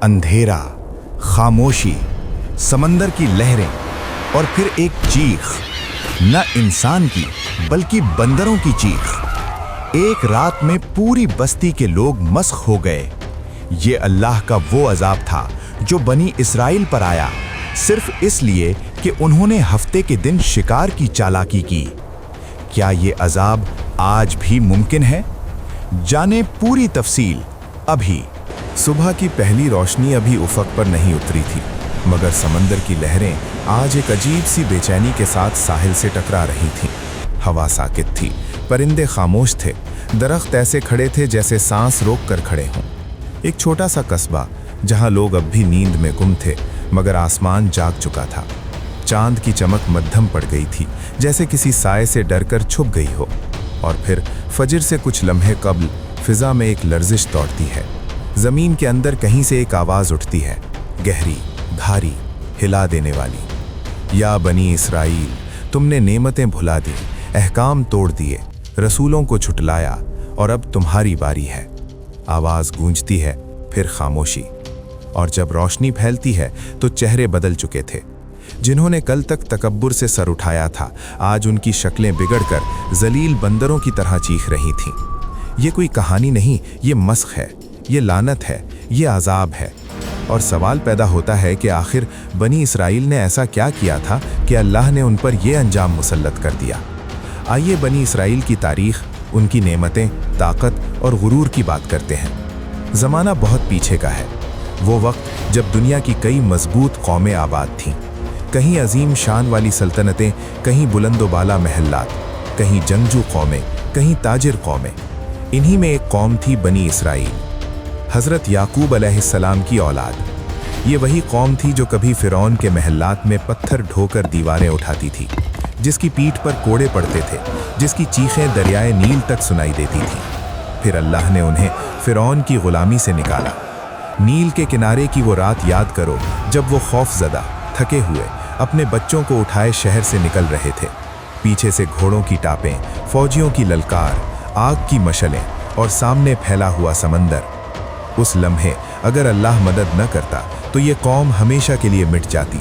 अंधेरा, खामोशी, समंदर की लहरें और फिर एक चीख, न इंसान की बल्कि बंदरों की चीख। एक रात में पूरी बस्ती के लोग मस्ख हो गए। ये अल्लाह का वो अजाब था जो बनी इसराइल पर आया, सिर्फ इसलिए कि उन्होंने हफ्ते के दिन शिकार की चालाकी की। क्या ये अजाब आज भी मुमकिन है? जाने पूरी तफसील अभी। सुबह की पहली रोशनी अभी उफक पर नहीं उतरी थी, मगर समंदर की लहरें आज एक अजीब सी बेचैनी के साथ साहिल से टकरा रही थीं। हवा साकित थी, परिंदे खामोश थे, दरख्त ऐसे खड़े थे जैसे सांस रोक कर खड़े हों। एक छोटा सा कस्बा जहां लोग अब भी नींद में गुम थे, मगर आसमान जाग चुका था। चांद की चमक मध्यम पड़ गई थी, जैसे किसी साए से डरकर छुप गई हो। और फिर फजर से कुछ लम्हे कब्ल फिजा में एक लर्जिश दौड़ती है। जमीन के अंदर कहीं से एक आवाज उठती है, गहरी, भारी, हिला देने वाली। या बनी इसराइल, तुमने नेमतें भुला दी, अहकाम तोड़ दिए, रसूलों को छुटलाया, और अब तुम्हारी बारी है। आवाज गूंजती है, फिर खामोशी, और जब रोशनी फैलती है तो चेहरे बदल चुके थे। जिन्होंने कल तक तकब्बुर से सर उठाया था, आज उनकी शक्लें बिगड़कर जलील बंदरों की तरह चीख रही थीं। ये कोई कहानी नहीं, ये मस्ख है, ये लानत है, ये अजाब है। और सवाल पैदा होता है कि आखिर बनी इसराइल ने ऐसा क्या किया था कि अल्लाह ने उन पर यह अंजाम मुसल्लत कर दिया। आइए बनी इसराइल की तारीख, उनकी नेमतें, ताकत और गुरूर की बात करते हैं। ज़माना बहुत पीछे का है, वो वक्त जब दुनिया की कई मजबूत कौमें आबाद थीं। कहीं अजीम शान वाली सल्तनतें, कहीं बुलंदोबाला महल्लात, कहीं जंगजू कौमें, कहीं ताजिर कौमें। इन्हीं में एक कौम थी बनी इसराइल, हज़रत याकूब अलैहिस्सलाम की औलाद। ये वही कौम थी जो कभी फ़िरौन के महल्लात में पत्थर ढोकर दीवारें उठाती थी, जिसकी पीठ पर कोड़े पड़ते थे, जिसकी चीखें दरियाए नील तक सुनाई देती थीं। फिर अल्लाह ने उन्हें फ़िरौन की ग़ुलामी से निकाला। नील के किनारे की वो रात याद करो जब वो खौफज़दा, थके हुए, अपने बच्चों को उठाए शहर से निकल रहे थे। पीछे से घोड़ों की टापें, फौजियों की ललकार, आग की मशलें और सामने फैला हुआ समंदर। उस लम्हे अगर अल्लाह मदद न करता तो ये कौम हमेशा के लिए मिट जाती।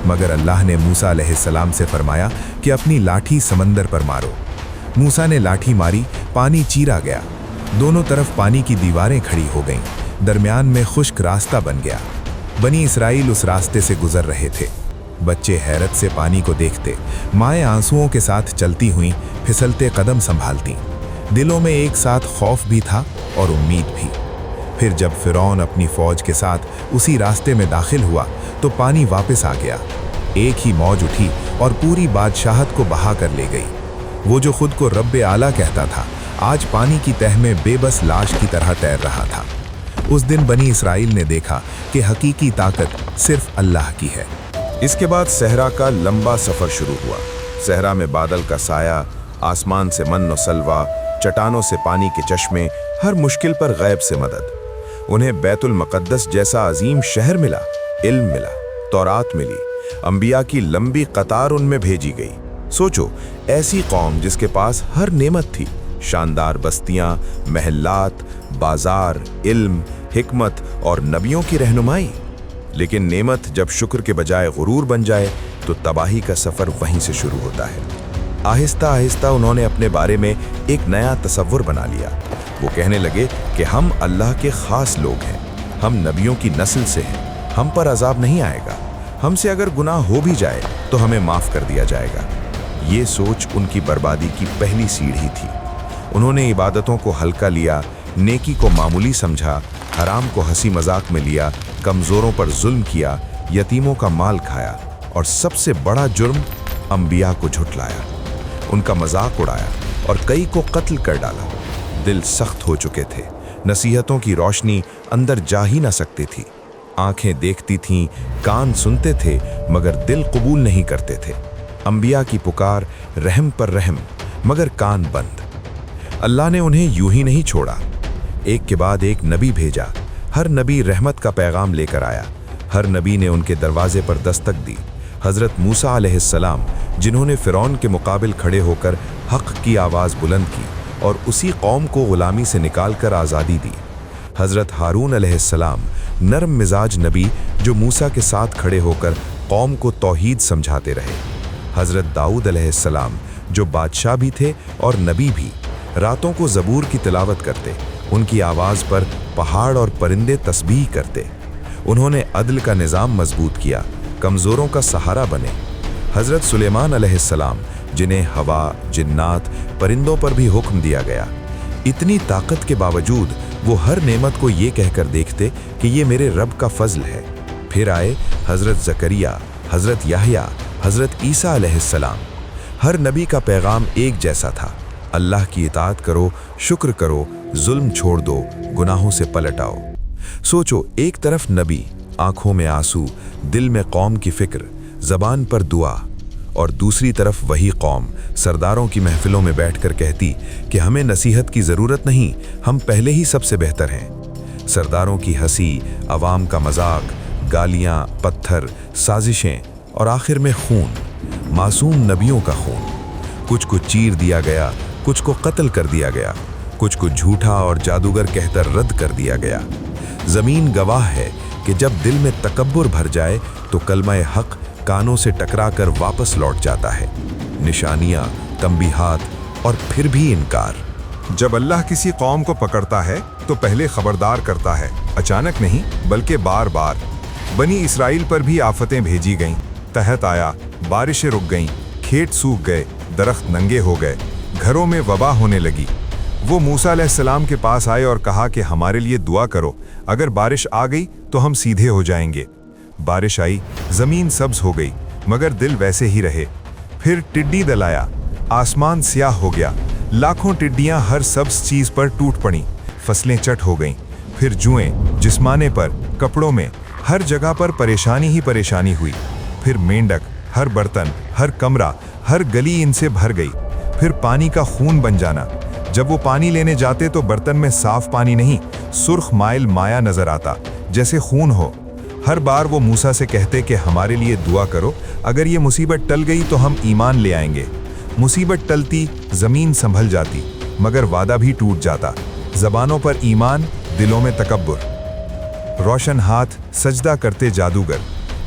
मगर अल्लाह ने मूसा अलैहिस्सलाम से फरमाया कि अपनी लाठी समंदर पर मारो। मूसा ने लाठी मारी, पानी चीरा गया। दोनों तरफ पानी की दीवारें खड़ी हो गईं, दरमियान में खुश्क रास्ता बन गया। बनी इसराइल उस रास्ते से गुजर रहे थे। बच्चे हैरत से पानी को देखते, माएँ आंसुओं के साथ चलती हुईं फिसलते कदम संभालती। दिलों में एक साथ खौफ भी था और उम्मीद भी। फिर जब फ़िरौन अपनी फ़ौज के साथ उसी रास्ते में दाखिल हुआ तो पानी वापस आ गया। एक ही मौज उठी और पूरी बादशाहत को बहा कर ले गई। वो जो खुद को रब्बे आला कहता था, आज पानी की तह में बेबस लाश की तरह तैर रहा था। उस दिन बनी इसराइल ने देखा कि हकीकी ताकत सिर्फ अल्लाह की है। इसके बाद सहरा का लंबा सफ़र शुरू हुआ। सहरा में बादल का साया, आसमान से मन्नो सलवा, चट्टानों से पानी के चश्मे, हर मुश्किल पर गैब से मदद। उन्हें बैतुल मुक़द्दस जैसा अजीम शहर मिला, इल्म मिला, तौरात मिली, अंबिया की लंबी कतार उनमें भेजी गई। सोचो, ऐसी कौम जिसके पास हर नेमत थी, शानदार बस्तियां, महल्लात, बाजार, इल्म, हिकमत और नबियों की रहनुमाई। लेकिन नेमत जब शुक्र के बजाय गुरूर बन जाए तो तबाही का सफ़र वहीं से शुरू होता है। आहिस्ता आहिस्ता उन्होंने अपने बारे में एक नया तसव्वुर बना लिया। वो कहने लगे कि हम अल्लाह के ख़ास लोग हैं, हम नबियों की नस्ल से हैं, हम पर अजाब नहीं आएगा, हमसे अगर गुनाह हो भी जाए तो हमें माफ़ कर दिया जाएगा। ये सोच उनकी बर्बादी की पहली सीढ़ी थी। उन्होंने इबादतों को हल्का लिया, नेकी को मामूली समझा, हराम को हंसी मजाक में लिया, कमज़ोरों पर जुल्म किया, यतीमों का माल खाया और सबसे बड़ा जुर्म अंबिया को झुठलाया, उनका मजाक उड़ाया और कई को कत्ल कर डाला। दिल सख्त हो चुके थे, नसीहतों की रोशनी अंदर जा ही ना सकती थी। आंखें देखती थीं, कान सुनते थे, मगर दिल कबूल नहीं करते थे। अंबिया की पुकार, रहम पर रहम, मगर कान बंद। अल्लाह ने उन्हें यूं ही नहीं छोड़ा, एक के बाद एक नबी भेजा। हर नबी रहमत का पैगाम लेकर आया। हर नबी ने उनके दरवाजे पर दस्तक दी। हज़रत मूसा अलैहिस्सलाम, जिन्होंने फ़िरौन के मुकाबिल खड़े होकर हक़ की आवाज़ बुलंद की और उसी कौम को ग़ुलामी से निकाल कर आज़ादी दी। हज़रत हारून अलैहिस्सलाम नरम मिजाज नबी जो मूसा के साथ खड़े होकर कौम को तौहीद समझाते रहे। हज़रत दाऊद अलैहिस्सलाम जो बादशाह भी थे और नबी भी, रातों को ज़बूर की तिलावत करते, उनकी आवाज़ पर पहाड़ और परिंदे तस्बीह करते। उन्होंने अदल का निज़ाम मजबूत किया, कमज़ोरों का सहारा बने। हज़रत सुलेमान अलैहिस्सलाम जिन्हें हवा, जिन्नात, परिंदों पर भी हुक्म दिया गया, इतनी ताकत के बावजूद वो हर नेमत को ये कहकर देखते कि ये मेरे रब का फजल है। फिर आए हज़रत ज़करिया, हज़रत याहया, हज़रत ईसा अलैहिस्सलाम। हर नबी का पैगाम एक जैसा था, अल्लाह की इताअत करो, शुक्र करो, जुल्म छोड़ दो, गुनाहों से पलट आओ। सोचो, एक तरफ नबी, आंखों में आंसू, दिल में कौम की फिक्र, ज़बान पर दुआ, और दूसरी तरफ वही कौम सरदारों की महफिलों में बैठकर कहती कि हमें नसीहत की ज़रूरत नहीं, हम पहले ही सबसे बेहतर हैं। सरदारों की हंसी, अवाम का मजाक, गालियाँ, पत्थर, साजिशें और आखिर में खून, मासूम नबियों का खून। कुछ को चीर दिया गया, कुछ को कत्ल कर दिया गया, कुछ को झूठा और जादूगर कहकर रद्द कर दिया गया। ज़मीन गवाह है कि जब दिल में तकब्बुर भर जाए तो कलमा हक कानों से टकराकर वापस लौट जाता है। निशानियाँ, तंबीहात और फिर भी इनकार। जब अल्लाह किसी कौम को पकड़ता है तो पहले खबरदार करता है, अचानक नहीं बल्कि बार बार। बनी इसराइल पर भी आफतें भेजी गईं, तहत आया, बारिशें रुक गईं, खेत सूख गए, दरख्त नंगे हो गए, घरों में वबा होने लगी। वो मूसा अलैहिस्सलाम के पास आए और कहा कि हमारे लिए दुआ करो, अगर बारिश आ गई तो हम सीधे हो जाएंगे। बारिश आई, ज़मीन सब्ज हो गई, मगर दिल वैसे ही रहे। फिर टिड्डी दल आया, आसमान स्याह हो गया, लाखों टिड्डियां हर सब्ज चीज़ पर टूट पड़ी, फसलें चट हो गईं। फिर जुएं, जिस्माने पर, कपड़ों में, हर जगह पर परेशानी ही परेशानी हुई। फिर मेंढक, हर बर्तन, हर कमरा, हर गली इनसे भर गई। फिर पानी का खून बन जाना, जब वो पानी लेने जाते तो बर्तन में साफ पानी नहीं, सुर्ख माइल माया नजर आता, जैसे खून हो। हर बार वो मूसा से कहते कि हमारे लिए दुआ करो, अगर ये मुसीबत टल गई तो हम ईमान ले आएंगे। मुसीबत टलती, ज़मीन संभल जाती, मगर वादा भी टूट जाता। ज़बानों पर ईमान, दिलों में तकब्बुर। रोशन हाथ, सजदा करते जादूगर।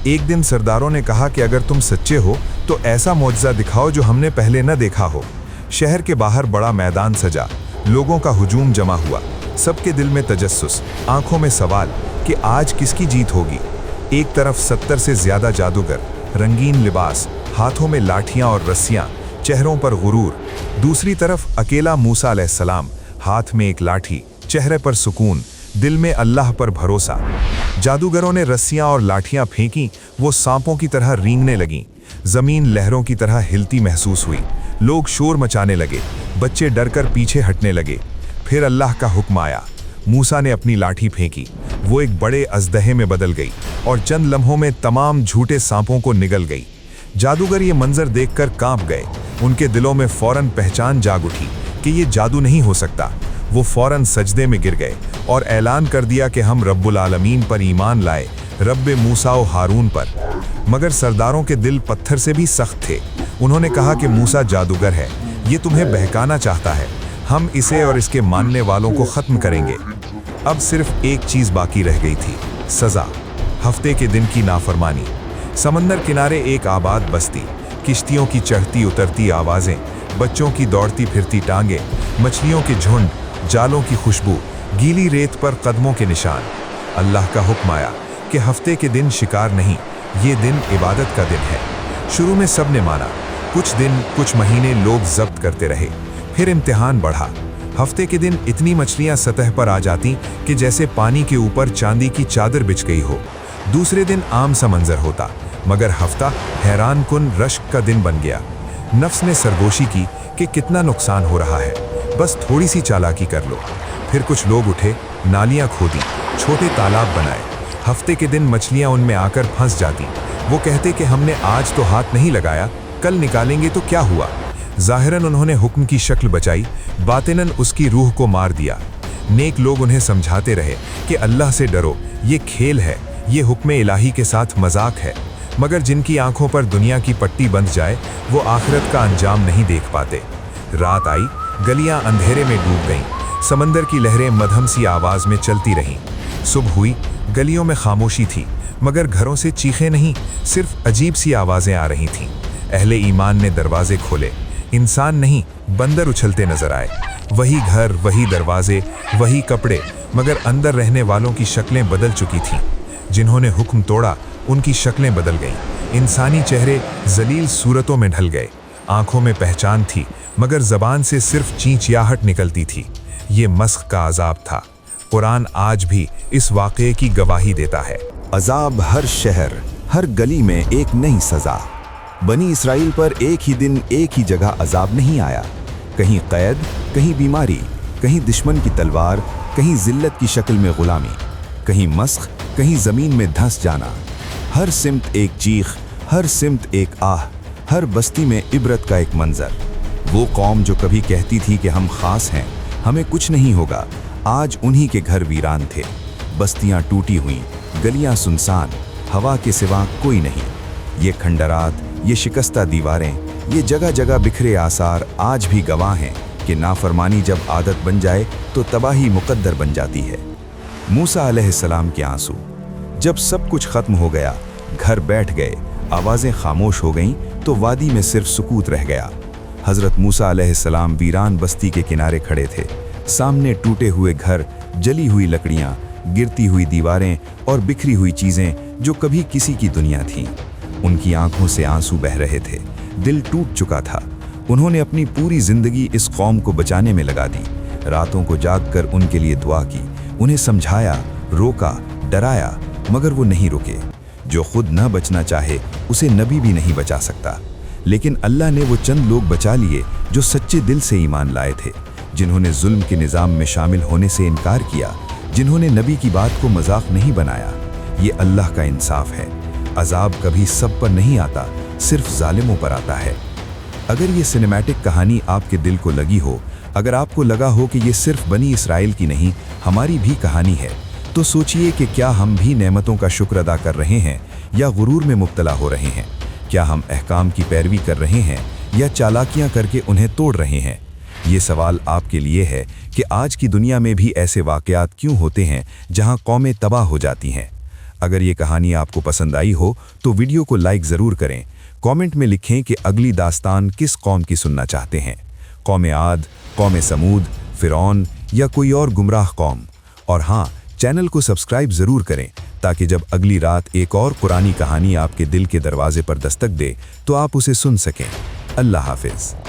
एक दिन सरदारों ने कहा कि अगर तुम सच्चे हो तो ऐसा मौजज़ा दिखाओ जो हमने पहले न देखा हो। शहर के बाहर बड़ा मैदान सजा, लोगों का हुजूम जमा हुआ, सबके दिल में तजस्सुस, आंखों में सवाल कि आज किसकी जीत होगी। एक तरफ 70 से ज्यादा जादूगर, रंगीन लिबास, हाथों में लाठियां और रस्सियां, चेहरों पर गुरूर। दूसरी तरफ अकेला मूसा अलैहिस्सलाम, हाथ में एक लाठी, चेहरे पर सुकून, दिल में अल्लाह पर भरोसा। जादूगरों ने रस्सियां और लाठियां फेंकी, वो सांपों की तरह रेंगने लगीं। जमीन लहरों की तरह हिलती महसूस हुई। लोग शोर मचाने लगे, बच्चे डरकर पीछे हटने लगे। फिर अल्लाह का हुक्म आया, मूसा ने अपनी लाठी फेंकी, वो एक बड़े अजदहे में बदल गई और चंद लम्हों में तमाम झूठे सांपों को निगल गई। जादूगर ये मंजर देखकर कांप गए। उनके दिलों में फौरन पहचान जाग उठी कि ये जादू नहीं हो सकता। वो फौरन सजदे में गिर गए और ऐलान कर दिया कि हम रब्बुल आलमीन पर ईमान लाए, रब्बे मूसा और हारून पर। मगर सरदारों के दिल पत्थर से भी सख्त थे। उन्होंने कहा कि मूसा जादूगर है, ये तुम्हें बहकाना चाहता है, हम इसे और इसके मानने वालों को ख़त्म करेंगे। अब सिर्फ एक चीज़ बाकी रह गई थी, सज़ा। हफ्ते के दिन की नाफरमानी। समंदर किनारे एक आबाद बस्ती, किश्तियों की चढ़ती उतरती आवाज़ें, बच्चों की दौड़ती फिरती टांगें, मछलियों के झुंड, जालों की खुशबू, गीली रेत पर कदमों के निशान। अल्लाह का हुक्म आया कि हफ्ते के दिन शिकार नहीं, ये दिन इबादत का दिन है। शुरू में सब ने माना। कुछ दिन, कुछ महीने लोग जब्त करते रहे। फिर इम्तिहान बढ़ा। हफ्ते के दिन इतनी मछलियां सतह पर आ जाती कि जैसे पानी के ऊपर चांदी की चादर बिछ गई हो। दूसरे दिन आम सा मंजर होता, मगर हफ्ता हैरान कुन रश्क का दिन बन गया। नफ्स ने सरगोशी की कि कितना नुकसान हो रहा है, बस थोड़ी सी चालाकी कर लो। फिर कुछ लोग उठे, नालियां खोदी, छोटे तालाब बनाए। हफ्ते के दिन मछलियां उनमें आकर फंस जाती। वो कहते कि हमने आज तो हाथ नहीं लगाया, कल निकालेंगे तो क्या हुआ। ज़ाहिरन उन्होंने हुक्म की शक्ल बचाई, बातिनन उसकी रूह को मार दिया। नेक लोग उन्हें समझाते रहे कि अल्लाह से डरो, ये खेल है, ये हुक्म इलाही के साथ मजाक है। मगर जिनकी आंखों पर दुनिया की पट्टी बंध जाए, वो आखिरत का अंजाम नहीं देख पाते। रात आई, गलियां अंधेरे में डूब गईं। समंदर की लहरें मध्यम सी आवाज में चलती रहीं। सुबह हुई, गलियों में खामोशी थी, मगर घरों से चीखें नहीं, सिर्फ अजीब सी आवाजें आ रही थीं। अहले ईमान ने दरवाजे खोले। इंसान नहीं, बंदर उछलते नजर आए। वही घर, वही दरवाजे, वही कपड़े, मगर अंदर रहने वालों की शक्लें बदल चुकी थीं। जिन्होंने हुक्म तोड़ा, उनकी शक्लें बदल गईं। इंसानी चेहरे जलील सूरतों में ढल गए। आंखों में पहचान थी, मगर जबान से सिर्फ चींचियाहट निकलती थी। ये मस्ख का अजाब था। कुरान आज भी इस वाक़े की गवाही देता है। अजाब हर शहर, हर गली में एक नई सजा। बनी इसराइल पर एक ही दिन, एक ही जगह अजाब नहीं आया। कहीं कैद, कहीं बीमारी, कहीं दुश्मन की तलवार, कहीं जिल्लत की शक्ल में गुलामी, कहीं मस्ख, कहीं जमीन में धंस जाना। हर सिमत एक चीख, हर सिमत एक आह, हर बस्ती में इबरत का एक मंजर। वो कौम जो कभी कहती थी कि हम खास हैं, हमें कुछ नहीं होगा, आज उन्हीं के घर वीरान थे। बस्तियां टूटी हुई, गलियां सुनसान, हवा के सिवा कोई नहीं। ये खंडरात, ये शिकस्ता दीवारें, ये जगह जगह बिखरे आसार आज भी गवाह हैं कि नाफरमानी जब आदत बन जाए तो तबाही मुकद्दर बन जाती है। मूसा अलैहिस्सलाम के आंसू। जब सब कुछ खत्म हो गया, घर बैठ गए, आवाज़ें खामोश हो गईं, तो वादी में सिर्फ सुकूत रह गया। हज़रत मूसा अलैहिस्सलाम वीरान बस्ती के किनारे खड़े थे। सामने टूटे हुए घर, जली हुई लकड़ियाँ, गिरती हुई दीवारें और बिखरी हुई चीज़ें जो कभी किसी की दुनिया थीं। उनकी आंखों से आंसू बह रहे थे, दिल टूट चुका था। उन्होंने अपनी पूरी जिंदगी इस कौम को बचाने में लगा दी। रातों को जागकर उनके लिए दुआ की, उन्हें समझाया, रोका, डराया, मगर वो नहीं रुके। जो खुद न बचना चाहे उसे नबी भी नहीं बचा सकता। लेकिन अल्लाह ने वो चंद लोग बचा लिए जो सच्चे दिल से ईमान लाए थे, जिन्होंने जुल्म के निज़ाम में शामिल होने से इनकार किया, जिन्होंने नबी की बात को मजाक नहीं बनाया। ये अल्लाह का इंसाफ है। अजाब कभी सब पर नहीं आता, सिर्फ जालिमों पर आता है। अगर ये सिनेमैटिक कहानी आपके दिल को लगी हो, अगर आपको लगा हो कि ये सिर्फ बनी इसराइल की नहीं, हमारी भी कहानी है, तो सोचिए कि क्या हम भी नेमतों का शुक्र अदा कर रहे हैं या गुरूर में मुब्तला हो रहे हैं? क्या हम अहकाम की पैरवी कर रहे हैं या चालाकियां करके उन्हें तोड़ रहे हैं? ये सवाल आपके लिए है कि आज की दुनिया में भी ऐसे वाक़यात क्यों होते हैं जहां कौमें तबाह हो जाती हैं। अगर ये कहानी आपको पसंद आई हो तो वीडियो को लाइक ज़रूर करें। कमेंट में लिखें कि अगली दास्तान किस कौम की सुनना चाहते हैं, कौम आद, कौम समूद, फ़िरौन या कोई और गुमराह कौम। और हाँ, चैनल को सब्सक्राइब ज़रूर करें ताकि जब अगली रात एक और कुरानी कहानी आपके दिल के दरवाजे पर दस्तक दे तो आप उसे सुन सकें। अल्लाह हाफिज़।